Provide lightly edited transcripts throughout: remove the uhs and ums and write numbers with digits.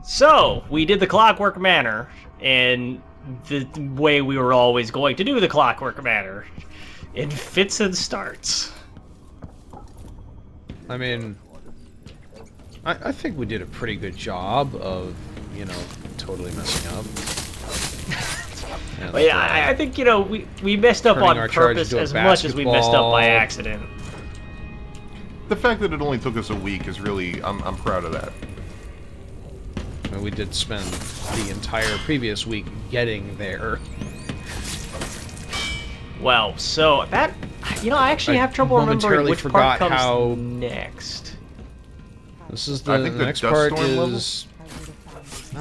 So, we did the Clockwork Manor, and the way we were always going to do the Clockwork Manor, in fits and starts. I mean, I think we did a pretty good job of, you know, totally messing up. But yeah, I think, you know, we messed up on purpose as much as we messed up by accident. The fact that it only took us a week is really, I'm proud of that. And we did spend the entire previous week getting there. Well, so that, you know, I actually have trouble remembering which part comes next. This is the next part is...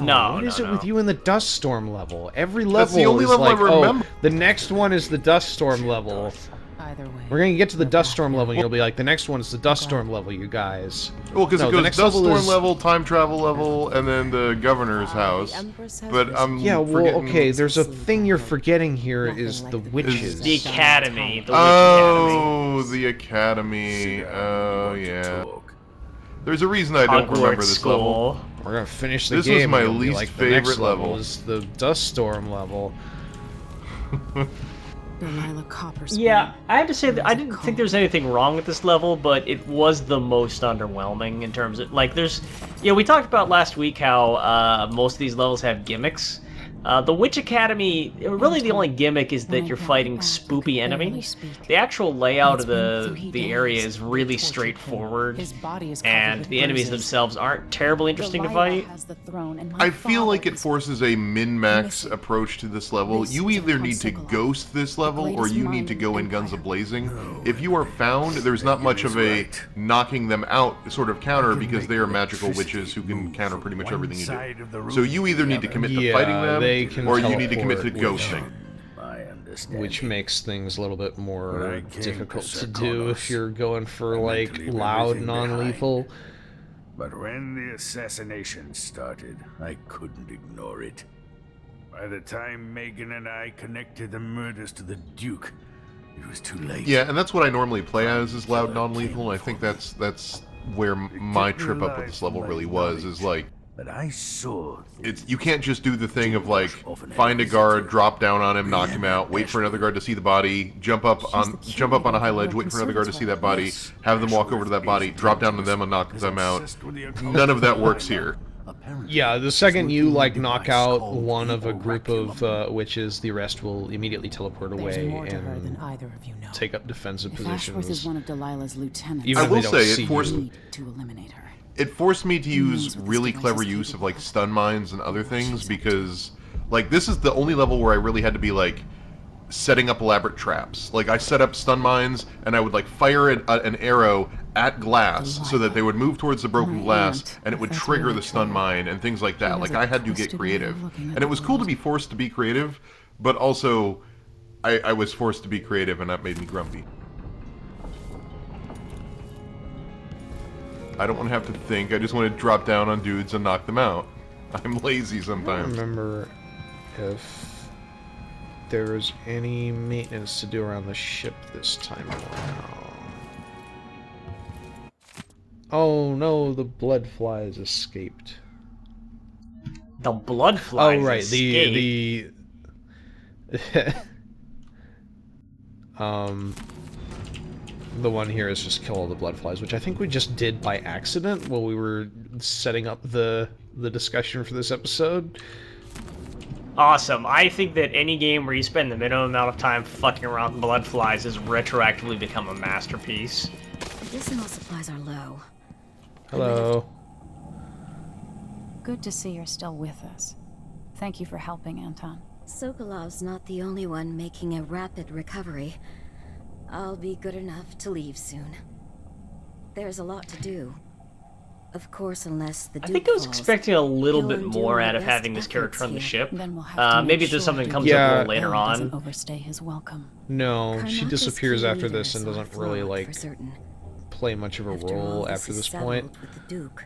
No, what is it with you in the dust storm level? Every level That's the only is level like, I remember. oh, the next one is the dust storm level. Either way, We're gonna get to the dust storm level, and you'll be like, the next one is the dust storm level, you guys. Well, because No, it the goes next dust level storm is- level, time travel level, and then the governor's house. But I'm Yeah, well, forgetting... okay, there's a thing you're forgetting here is the witches. The Academy, the Witch Academy. Oh, the Academy. Oh, yeah. There's a reason I don't remember this level. We're gonna finish the This game. was my and it'll be least like, the next favorite level. is the dust storm level. Yeah, I have to say that I didn't think there's anything wrong with this level, but it was the most underwhelming in terms of, like, there's... Yeah, we talked about last week how most of these levels have gimmicks. The Witch Academy, really the only gimmick is that you're fighting spoopy enemies. The actual layout of the area is really straightforward, and the enemies themselves aren't terribly interesting to fight. I feel like it forces a min-max approach to this level. You either need to ghost this level, or you need to go in guns a-blazing. If you are found, there's not much of a knocking them out sort of counter, because they are magical witches who can counter pretty much everything you do. So you either need to commit to fighting them, or you need to commit to ghosting. Which makes things a little bit more difficult to do if you're going for, like, loud, non-lethal. But when the assassination started, I couldn't ignore it. By the time Megan and I connected the murders to the Duke, it was too late. Yeah, and that's what I normally play as, is loud, non-lethal, and I think that's where my trip up with this level really was, is like, but I saw you can't just do the thing of, like, find a guard, drop down on him, knock him out, wait for another guard to see the body, jump up on a high ledge, wait for another guard to see that body, have them walk over to that body, drop down to them and knock them out. None of that works here. Yeah, the second you, like, knock out one of a group of witches, the rest will immediately teleport away and take up defensive positions. One of Delilah's lieutenants. I will say, it forced me to use really clever use of, like, stun mines and other things, because, like, this is the only level where I really had to be, like, setting up elaborate traps. Like, I set up stun mines, and I would, like, fire an arrow at glass so that they would move towards the broken glass, and it would trigger the stun mine and things like that. Like, I had to get creative. And it was cool to be forced to be creative, but also I was forced to be creative, and that made me grumpy. I don't want to have to think, I just want to drop down on dudes and knock them out. I'm lazy sometimes. I don't remember if there was any maintenance to do around the ship this time around. Oh no, the blood flies escaped. The blood flies Oh right, escaped. The one here is just kill all the blood flies, which I think we just did by accident while we were setting up the discussion for this episode. Awesome. I think that any game where you spend the minimum amount of time fucking around with blood flies has retroactively become a masterpiece. Medicinal supplies are low. Hello. Good to see you're still with us. Thank you for helping, Anton. Sokolov's not the only one making a rapid recovery. I'll be good enough to leave soon. There's a lot to do. Of course, unless the Duke I think I was falls, expecting a little you'll bit undo more my out of best having this character on the efforts ship. Then we'll have to make Maybe if there's sure something that comes Yeah. up a little later Aaron doesn't on. overstay his welcome. No, she Carnac's disappears key after leader this and saw doesn't it really, flawed like, for certain. play much of a After all, role after is this settled point. with the Duke,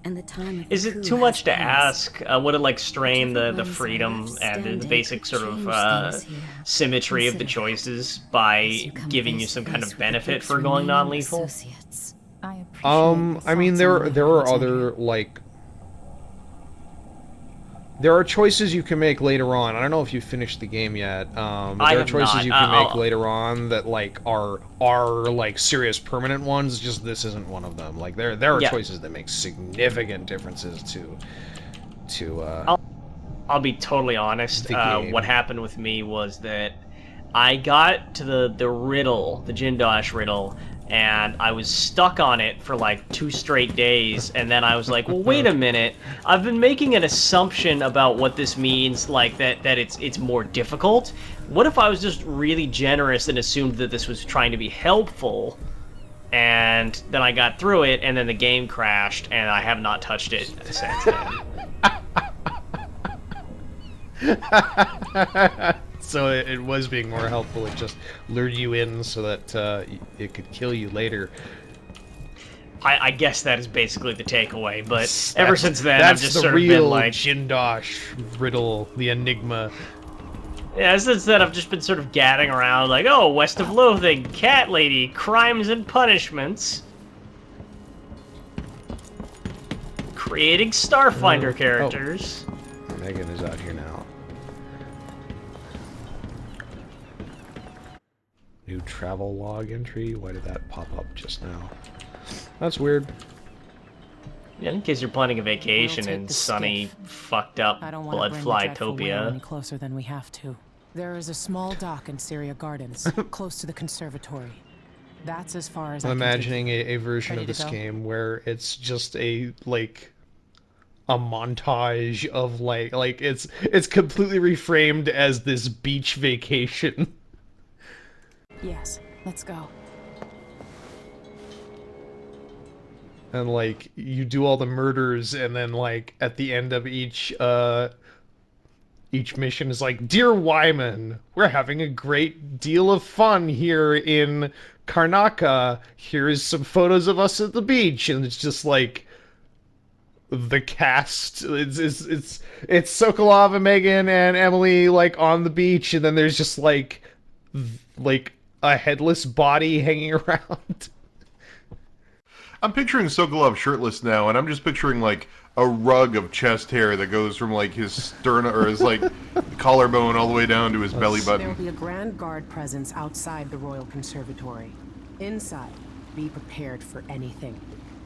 and the time of Is the it coup too much has to passed. ask? Would it, like, strain the Whichever ones are freedom left and the standing basic could sort of change things here. symmetry of the Consider that choices by as you come giving you face some to kind face of with the benefit Duke's for going remaining non-lethal? associates. I appreciate I mean, there are other, like, There are choices you can make later on. I don't know if you finished the game yet. But there are choices you can make later on that like are like serious permanent ones. Just this isn't one of them. Like there are choices that make significant differences to. I'll be totally honest. What happened with me was that I got to the riddle, the Jindosh riddle, and I was stuck on it for like 2 straight days, and then I was like, well, wait a minute, I've been making an assumption about what this means, like that it's more difficult. What if I was just really generous and assumed that this was trying to be helpful, and then I got through it, and then the game crashed, and I have not touched it since then. So it was being more helpful. It just lured you in so that it could kill you later. I guess that is basically the takeaway. But ever since then, I've just sort of been like Jindosh riddle, the enigma. Yeah, since then I've just been sort of gadding around like, oh, West of Loathing, Cat Lady, Crimes and Punishments. Creating Starfinder characters. Oh. Megan is out here now. New travel log entry? Why did that pop up just now? That's weird. Yeah, in case you're planning a vacation in sunny, fucked up Bloodflytopia. Any closer than we have to. There is a small dock in Syria Gardens, close to the conservatory. That's as far as I'm imagining a version of this game where it's just a montage of like it's completely reframed as this beach vacation. Yes, let's go. And like you do all the murders, and then like at the end of each mission is like, "Dear Wyman, we're having a great deal of fun here in Karnaka. Here's some photos of us at the beach," and it's just like the cast. It's Sokolov and Megan and Emily like on the beach, and then there's just like a headless body hanging around. I'm picturing Sokolov shirtless now, and I'm just picturing like a rug of chest hair that goes from like his sternum or his like collarbone all the way down to his belly button. There will be a grand guard presence outside the Royal Conservatory. Inside, be prepared for anything.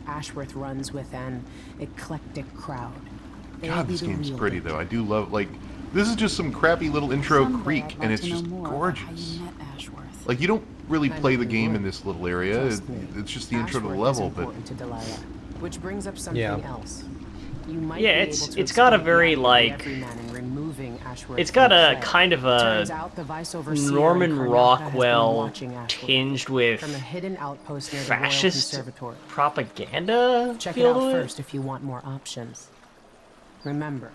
Ashworth runs with an eclectic crowd. God, this game's pretty though. I do love this is just some crappy little intro creek, and it's just gorgeous. Like, you don't really play the game in this little area. It's just the intro to the level, but which brings up something else. Yeah, it's got a very like it's got a kind of a Norman Rockwell tinged with fascist propaganda. Check it out first if you want more options. Remember,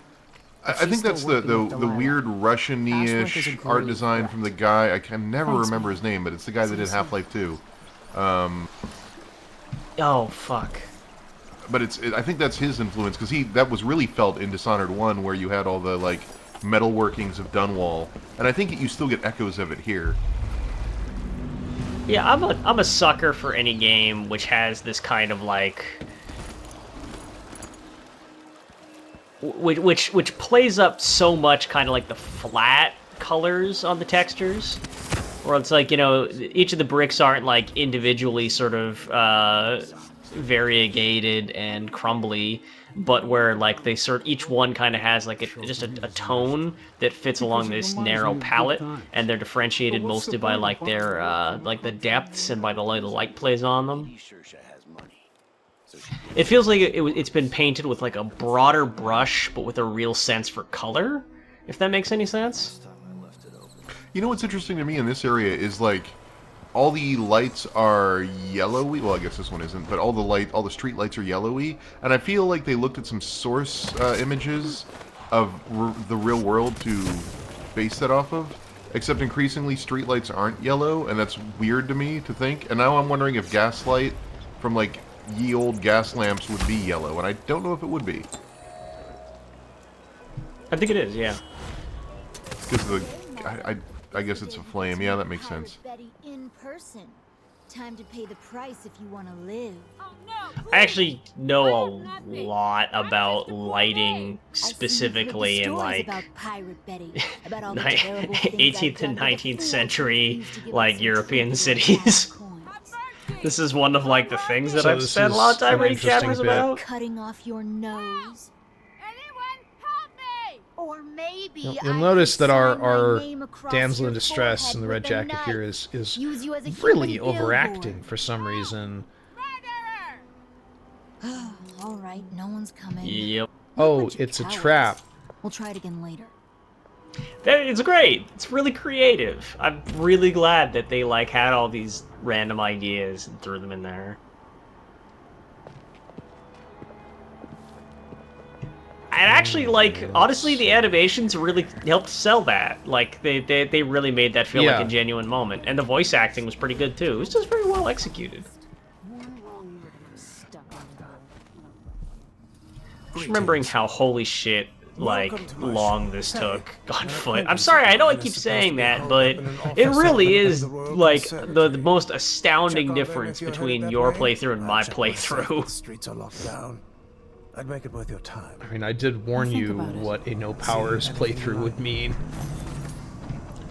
I think that's the weird Russian-y-ish art design from the guy. I can never remember his name, but it's the guy that did Half-Life 2. Oh, fuck. But I think that's his influence, because that was really felt in Dishonored 1, where you had all the like metal workings of Dunwall, and I think you still get echoes of it here. Yeah, I'm a sucker for any game which has this kind of like which plays up so much kind of like the flat colors on the textures, where it's like, you know, each of the bricks aren't like individually sort of variegated and crumbly, but where like each one kind of has like just a tone that fits along this narrow palette, and they're differentiated mostly by like their like the depths and by the way the light plays on them. It feels like it's been painted with like a broader brush, but with a real sense for color, if that makes any sense. You know what's interesting to me in this area is like all the lights are yellowy. Well, I guess this one isn't, but all the street lights are yellowy, and I feel like they looked at some source images of the real world to base that off of. Except increasingly, street lights aren't yellow, and that's weird to me to think. And now I'm wondering if gaslight from like ye old gas lamps would be yellow, and I don't know if it would be. I think it is, yeah. Because I guess it's a flame. Yeah, that makes sense. In person. Time to pay the price if you want to live. I actually know a lot about lighting specifically in like about Pirate Betty, about all 18th and 19th century like European cities. This is one of like the things that I've spent a lot of time reading chapters about. Cutting off your nose. Anyone help me! Or maybe You'll I notice can that our sign my name across damsel in your distress forehead in the with red a jacket knife. here is Use you as a really human overacting billboard. for some reason. All right, no one's coming. Yep. Oh, it's a trap. We'll try it again later. It's great. It's really creative. I'm really glad that they like had all these random ideas and threw them in there. And actually, like, honestly, the animations really helped sell that. Like, they really made that feel like a genuine moment. And the voice acting was pretty good, too. It was just very well executed. Just remembering how, holy shit, like, long this took on foot. I'm sorry, I know I keep saying that, but it really is, like, the most astounding difference between your playthrough and my playthrough. The streets are locked down. I'd make it worth your time. I mean, I did warn you what a no powers playthrough would mean.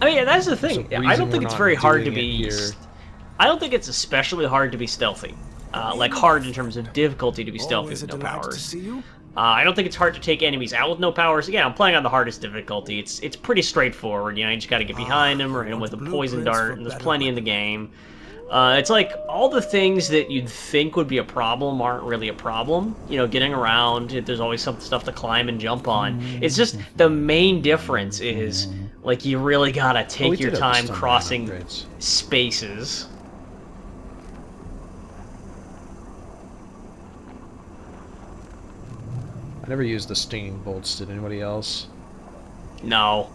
I mean, that's the thing. I don't think it's very hard to be... I don't think it's especially hard to be stealthy. Like, hard in terms of difficulty to be stealthy with no powers. I don't think it's hard to take enemies out with no powers. Again, I'm playing on the hardest difficulty. It's pretty straightforward. You know, you just gotta get behind them or hit them with a poison dart, and there's plenty in the game. It's like all the things that you'd think would be a problem aren't really a problem. You know, getting around, there's always some stuff to climb and jump on. It's just the main difference is, like, you really gotta take your time crossing spaces. I never used the stinging bolts. Did anybody else? No.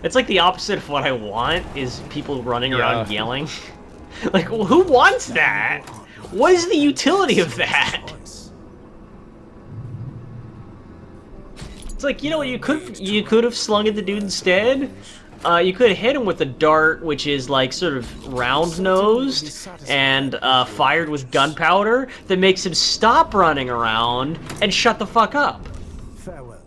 It's like the opposite of what I want, is people running around yelling. Like, well, who wants that? What is the utility of that? It's like, you know what, you could have slung at the dude instead. You could have hit him with a dart, which is like sort of round-nosed and fired with gunpowder that makes him stop running around and shut the fuck up. Farewell.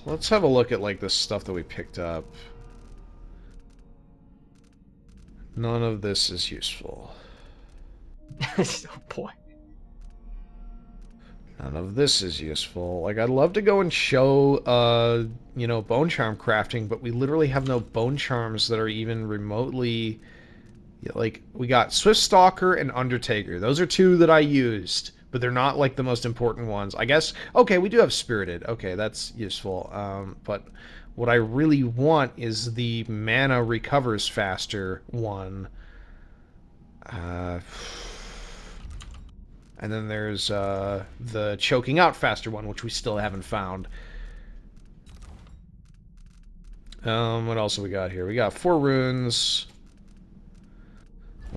Let's have a look at like the stuff that we picked up. None of this is useful. Oh boy. None of this is useful. Like, I'd love to go and show, you know, bone charm crafting, but we literally have no bone charms that are even remotely... Like, we got Swift Stalker and Undertaker. Those are two that I used, but they're not, like, the most important ones. I guess, okay, we do have Spirited. Okay, that's useful. But what I really want is the mana recovers faster one. And then there's the choking out faster one, which we still haven't found. What else have we got here? We got 4 runes.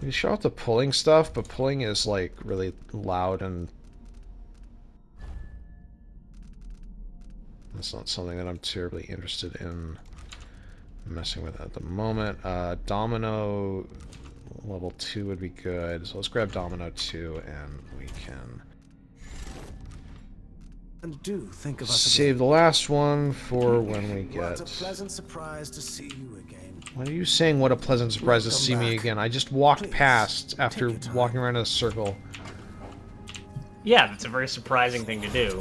We show off the pulling stuff, but pulling is like really loud and that's not something that I'm terribly interested in messing with at the moment. Domino level 2 would be good, so let's grab Domino 2 and we can And do think of us save the last one for when we again. get... What a pleasant surprise to see you again. What are you saying, what a pleasant surprise to see me again? I just walked past after walking around in a circle. Yeah, that's a very surprising thing to do.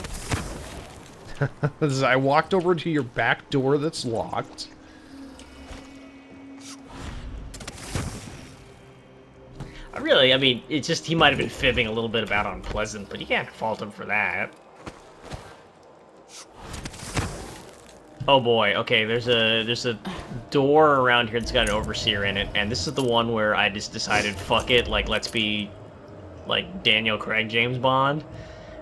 I walked over to your back door that's locked. I mean, it's just he might have been fibbing a little bit about unpleasant, but you can't fault him for that. Oh boy, okay, there's a door around here that's got an overseer in it, and this is the one where I just decided, fuck it, like, let's be, like, Daniel Craig James Bond,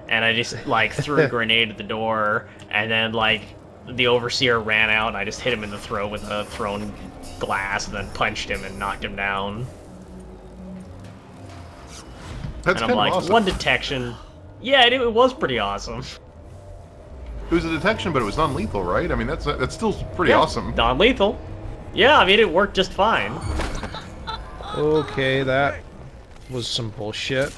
and I just, like, threw a grenade at the door, and then, like, the overseer ran out, and I just hit him in the throat with a thrown glass, and then punched him and knocked him down. That's and I'm like, awesome. one detection. Yeah, it was pretty awesome. It was a detection, but it was non-lethal, right? I mean, that's still pretty awesome. Non-lethal. Yeah, I mean, it worked just fine. Okay, that was some bullshit.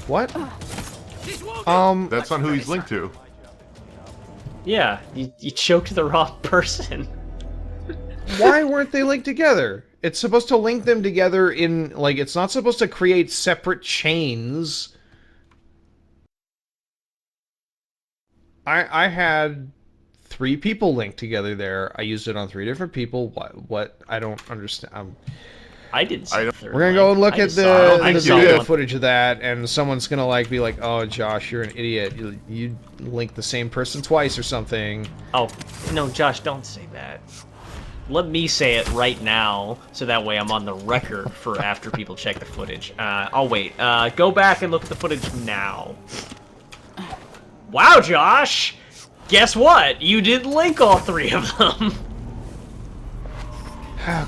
What? That's not who he's linked to. Yeah, you choked the wrong person. Why weren't they linked together? It's supposed to link them together in, like, it's not supposed to create separate chains. I had 3 people linked together there. I used it on 3 different people. What? I don't understand. I didn't see the third We're gonna go and look link. at the video one. footage of that, and someone's gonna like be like, "Oh, Josh, you're an idiot. You linked the same person twice or something." Oh, no, Josh, don't say that. Let me say it right now, so that way I'm on the record for after people check the footage. I'll wait. Go back and look at the footage now. Wow, Josh! Guess what? You didn't link all 3 of them. Okay.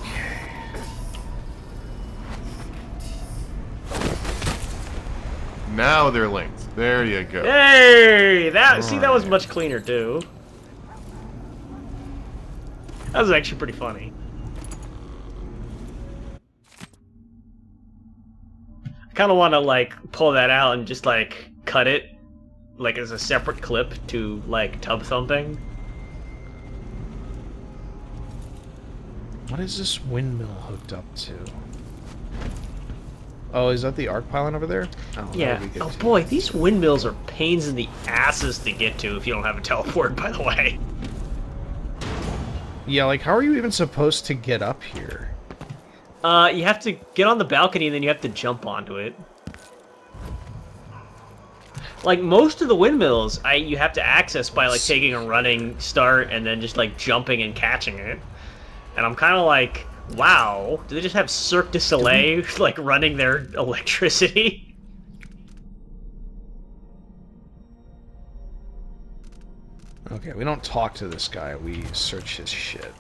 Now they're linked. There you go. Hey! That was much cleaner, too. That was actually pretty funny. I kind of want to, like, pull that out and just, like, cut it, like, as a separate clip to, like, tub thumping. What is this windmill hooked up to? Oh, is that the arc pylon over there? Oh, Yeah. Oh boy, these windmills are pains in the asses to get to if you don't have a teleport, by the way. Yeah, like, how are you even supposed to get up here? You have to get on the balcony and then you have to jump onto it. Like, most of the windmills, you have to access by, like, taking a running start and then just, like, jumping and catching it. And I'm kind of like, wow, do they just have Cirque du Soleil, like, running their electricity? Okay, we don't talk to this guy, we search his shit.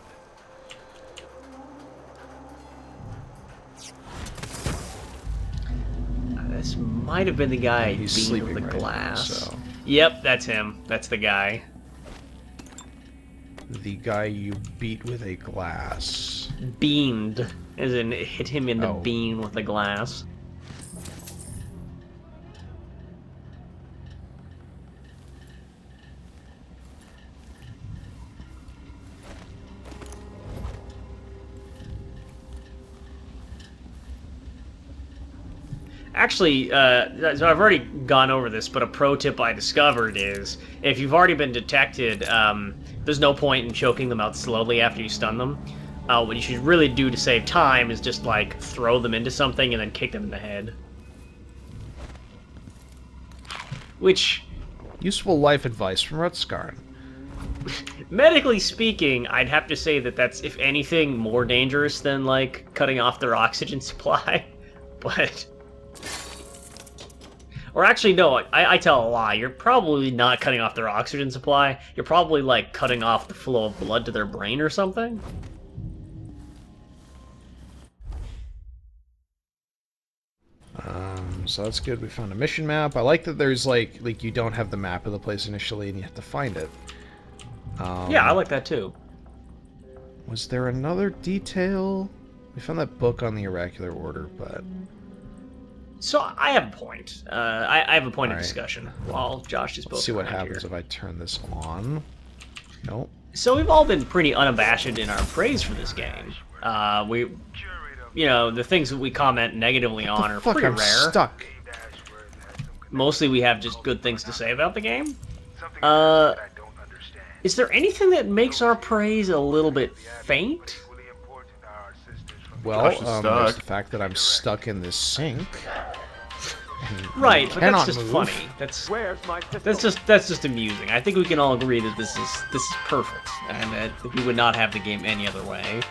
This might have been the guy He's beating sleeping with the right glass. now, so. Yep, that's him. That's the guy. The guy you beat with a glass. Beamed, as in hit him in the Oh. bean with the glass. Actually, so I've already gone over this, but a pro tip I discovered is, if you've already been detected, there's no point in choking them out slowly after you stun them. What you should really do to save time is just, like, throw them into something and then kick them in the head. Which... Useful life advice from Rutskarn. Medically speaking, I'd have to say that that's, if anything, more dangerous than, like, cutting off their oxygen supply. But... Or actually, no, I tell a lie. You're probably not cutting off their oxygen supply. You're probably, like, cutting off the flow of blood to their brain or something. So that's good. We found a mission map. I like that there's, like you don't have the map of the place initially and you have to find it. Yeah, I like that too. Was there another detail? We found that book on the Oracular Order, but... So, I have a point. I have a point of Alright. discussion while Josh is both Let's see what around happens here. if I turn this on. Nope. So we've all been pretty unabashed in our praise for this game. You know, the things that we comment negatively on are pretty I'm rare. stuck. Mostly we have just good things to say about the game. Is there anything that makes our praise a little bit faint? Well, Josh is there's stuck. the fact that I'm stuck in this sink. Right, but that's cannot just move. funny. That's just amusing. I think we can all agree that this is perfect, and that we would not have the game any other way.